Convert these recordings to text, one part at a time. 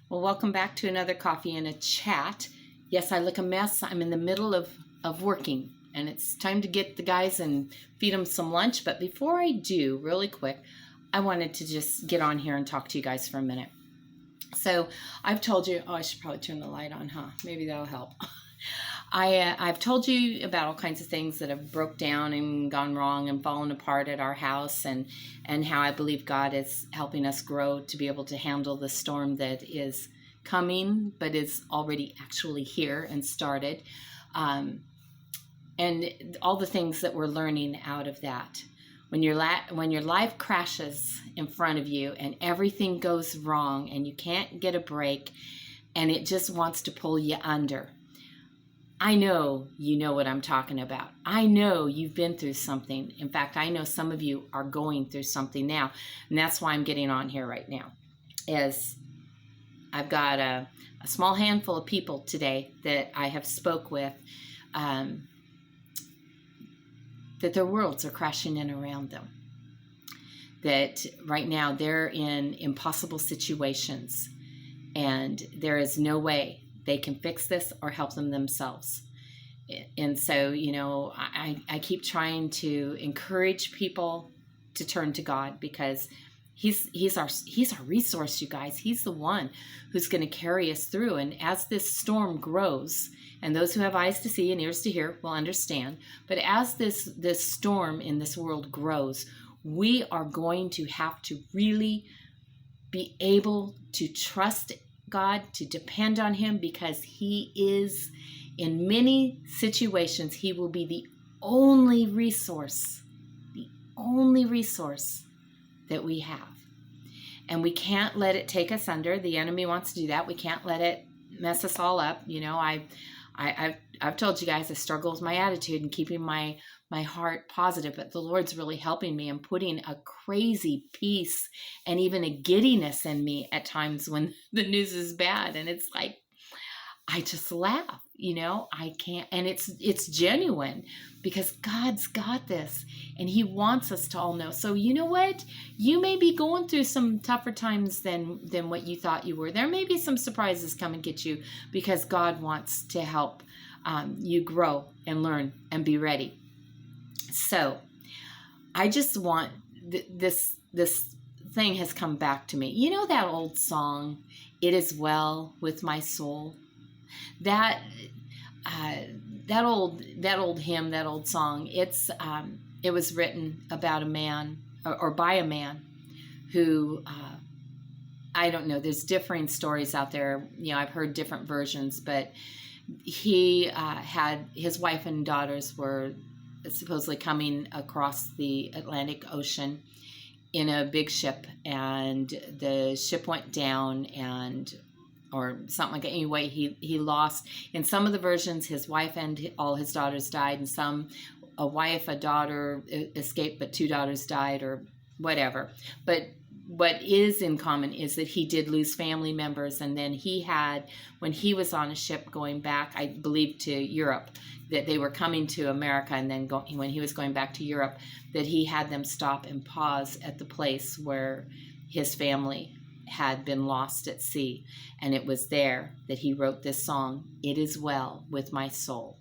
Well, welcome back to another Coffee and a Chat. Yes, I look a mess. I'm in the middle of working, and it's time to get the guys and feed them some lunch. But before I do, really quick, I wanted to just get on here and talk to you guys for a minute. So I've told you, I should probably turn the light on, huh? Maybe that'll help. I've told you about all kinds of things that have broke down and gone wrong and fallen apart at our house, and how I believe God is helping us grow to be able to handle the storm that is coming, but is already actually here and started, and all the things that we're learning out of that. When your life crashes in front of you and everything goes wrong and you can't get a break and it just wants to pull you under. I know you know what I'm talking about. I know you've been through something. In fact, I know some of you are going through something now. And that's why I'm getting on here right now. Is I've got a small handful of people today that I have spoke with, that their worlds are crashing in around them. That right now they're in impossible situations and there is no way they can fix this or help them themselves. And so, I keep trying to encourage people to turn to God, because He's our resource, you guys. He's the one who's going to carry us through. And as this storm grows, and those who have eyes to see and ears to hear will understand, but as this storm in this world grows, we are going to have to really be able to trust God, to depend on Him, because He is, in many situations, He will be the only resource that we have. And we can't let it take us under. The enemy wants to do that. We can't let it mess us all up. I've told you guys I struggle with my attitude and keeping my heart positive, but the Lord's really helping me and putting a crazy peace and even a giddiness in me at times when the news is bad. And it's like, I just laugh, I can't, and it's genuine, because God's got this and He wants us to all know. So you know what? You may be going through some tougher times than what you thought you were. There may be some surprises come and get you, because God wants to help you grow and learn and be ready. So I just want this thing has come back to me. You know that old song, "It Is Well With My Soul"? That old hymn, that old song. It was written about a man, or by a man who, I don't know. There's differing stories out there. I've heard different versions, but he had his wife and daughters were supposedly coming across the Atlantic Ocean in a big ship, and the ship went down, or something like that. Anyway, he lost. In some of the versions, his wife and all his daughters died, and some, a daughter escaped, but 2 daughters died, or whatever. But what is in common is that he did lose family members, and then he had, when he was on a ship going back, I believe, to Europe, that they were coming to America, and then when he was going back to Europe, that he had them stop and pause at the place where his family had been lost at sea. And it was there that he wrote this song, "It Is Well With My Soul."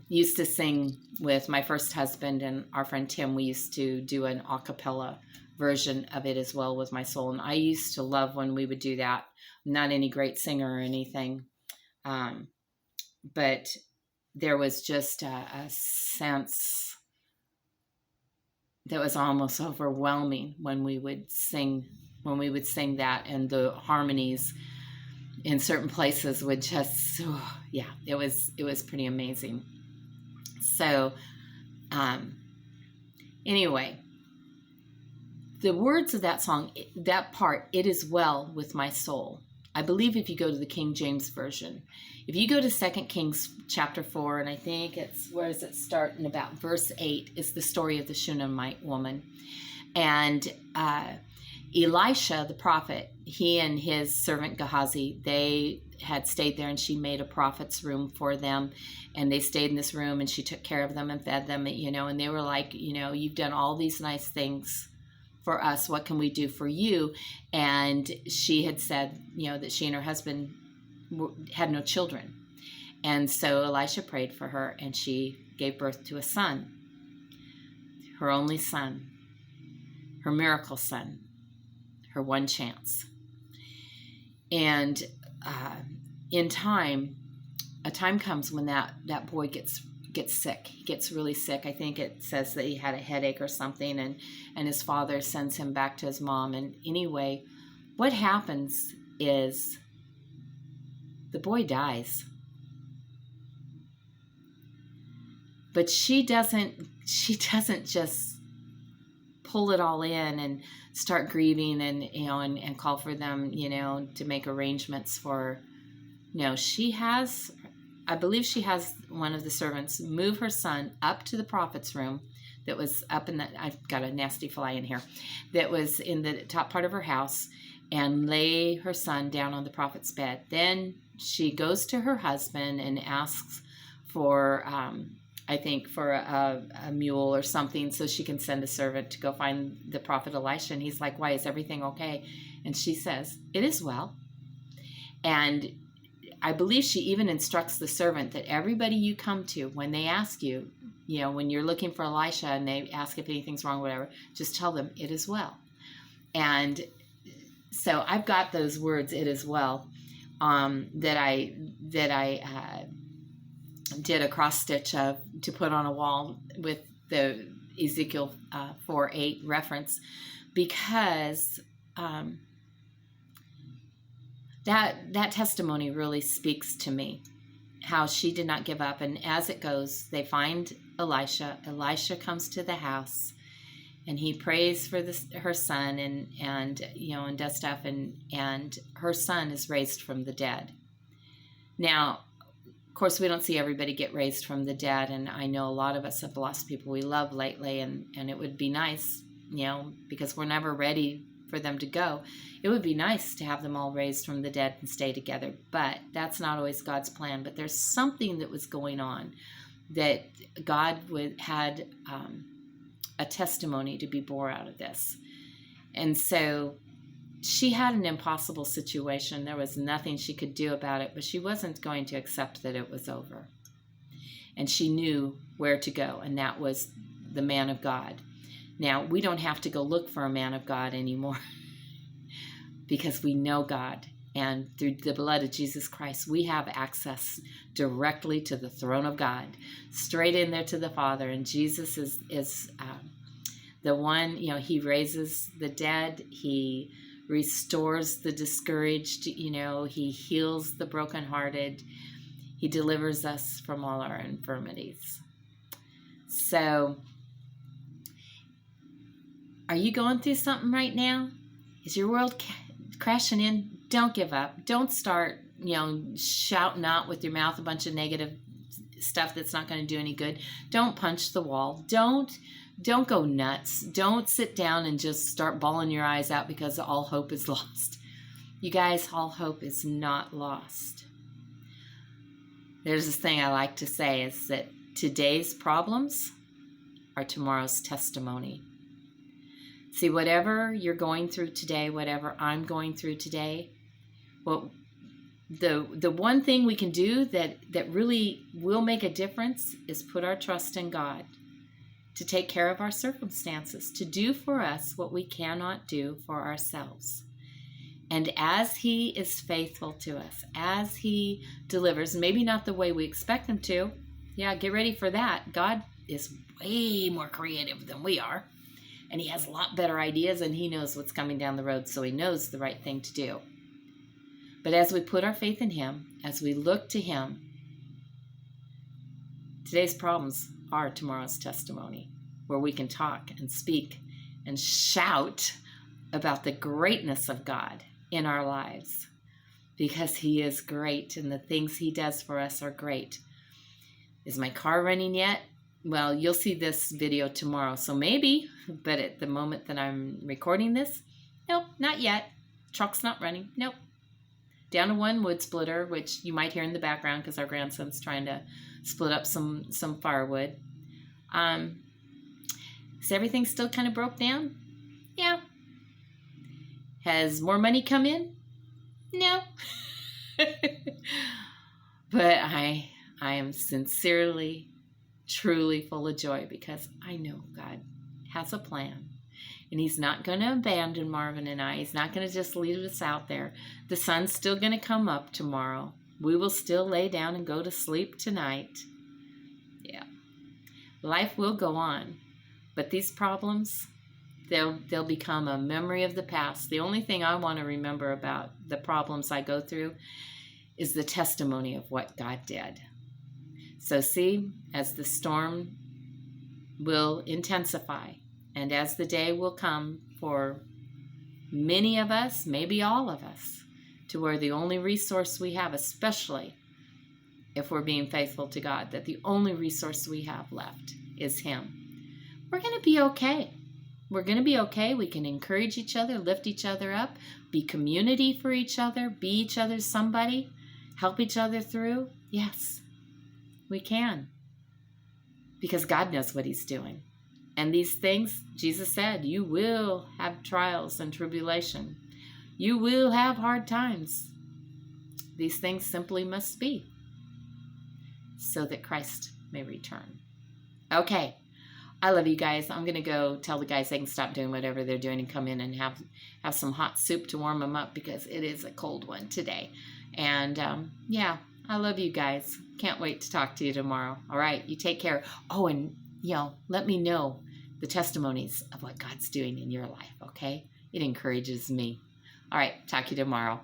Used to sing with my first husband and our friend Tim. We used to do an a cappella version of "It Is Well With My Soul." And I used to love when we would do that. I'm not any great singer or anything. But there was just a sense that was almost overwhelming when we would sing that, and the harmonies in certain places would just, it was pretty amazing. So, anyway, the words of that song, that part, "It is well with my soul," I believe if you go to the King James Version, if you go to 2 Kings chapter 4, and I think where does it start? In about verse 8 is the story of the Shunammite woman. And Elisha, the prophet, he and his servant Gehazi, they had stayed there, and she made a prophet's room for them. And they stayed in this room, and she took care of them and fed them, and they were like, you've done all these nice things for us? What can we do for you? And she had said, that she and her husband had no children. And so Elisha prayed for her, and she gave birth to a son, her only son, her miracle son, her one chance. And in time, a time comes when that boy gets sick. He gets really sick. I think it says that he had a headache or something, and his father sends him back to his mom. And anyway, what happens is the boy dies. But she doesn't just pull it all in and start grieving and call for them, to make arrangements for, I believe she has one of the servants move her son up to the prophet's room that was up in I've got a nasty fly in here, that was in the top part of her house, and lay her son down on the prophet's bed. Then she goes to her husband and asks for, I think, for a mule or something so she can send a servant to go find the prophet Elisha. And he's like, why, is everything okay? And she says, it is well. And I believe she even instructs the servant that everybody you come to, when they ask you, when you're looking for Elisha and they ask if anything's wrong, whatever, just tell them it is well. And so I've got those words, it is well, that I did a cross stitch of to put on a wall with the Ezekiel 4:8 reference, because that testimony really speaks to me, how she did not give up. And as it goes, they find Elisha. Elisha comes to the house, and he prays for her son and does stuff, and her son is raised from the dead. Now, of course, we don't see everybody get raised from the dead, and I know a lot of us have lost people we love lately, and it would be nice, because we're never ready for them to go. It would be nice to have them all raised from the dead and stay together, but that's not always God's plan. But there's something that was going on, that God had a testimony to be bore out of this. And so she had an impossible situation. There was nothing she could do about it, but she wasn't going to accept that it was over. And she knew where to go, and that was the man of God. Now, we don't have to go look for a man of God anymore because we know God. And through the blood of Jesus Christ, we have access directly to the throne of God, straight in there to the Father. And Jesus is the one, he raises the dead. He restores the discouraged, he heals the brokenhearted. He delivers us from all our infirmities. So, are you going through something right now? Is your world crashing in? Don't give up. Don't start, shouting out with your mouth a bunch of negative stuff that's not going to do any good. Don't punch the wall. Don't go nuts. Don't sit down and just start bawling your eyes out because all hope is lost. You guys, all hope is not lost. There's this thing I like to say, is that today's problems are tomorrow's testimony. See, whatever you're going through today, whatever I'm going through today, well, the one thing we can do that really will make a difference is put our trust in God to take care of our circumstances, to do for us what we cannot do for ourselves. And as he is faithful to us, as he delivers, maybe not the way we expect him to, get ready for that. God is way more creative than we are, and he has a lot better ideas, and he knows what's coming down the road, so he knows the right thing to do. But as we put our faith in him, as we look to him, today's problems are tomorrow's testimony, where we can talk and speak and shout about the greatness of God in our lives, because he is great and the things he does for us are great. Is my car running yet? Well, you'll see this video tomorrow, so maybe, but at the moment that I'm recording this, nope, not yet. Truck's not running, nope. Down to one wood splitter, which you might hear in the background because our grandson's trying to split up some firewood. Is everything still kind of broke down? Yeah, Has more money come in? No. But I am sincerely, truly full of joy because I know God has a plan. And he's not going to abandon Marvin and I. He's not going to just leave us out there. The sun's still going to come up tomorrow. We will still lay down and go to sleep tonight. Yeah. Life will go on. But these problems, they'll become a memory of the past. The only thing I want to remember about the problems I go through is the testimony of what God did. So see, as the storm will intensify, and as the day will come for many of us, maybe all of us, to where the only resource we have, especially if we're being faithful to God, that the only resource we have left is Him, we're going to be okay. We're going to be okay. We can encourage each other, lift each other up, be community for each other, be each other's somebody, help each other through. Yes, we can. Because God knows what He's doing. And these things, Jesus said, you will have trials and tribulation. You will have hard times. These things simply must be so that Christ may return. Okay. I love you guys. I'm going to go tell the guys they can stop doing whatever they're doing and come in and have some hot soup to warm them up because it is a cold one today. And yeah, I love you guys. Can't wait to talk to you tomorrow. All right, you take care. Oh, and let me know the testimonies of what God's doing in your life, okay? It encourages me. All right, talk to you tomorrow.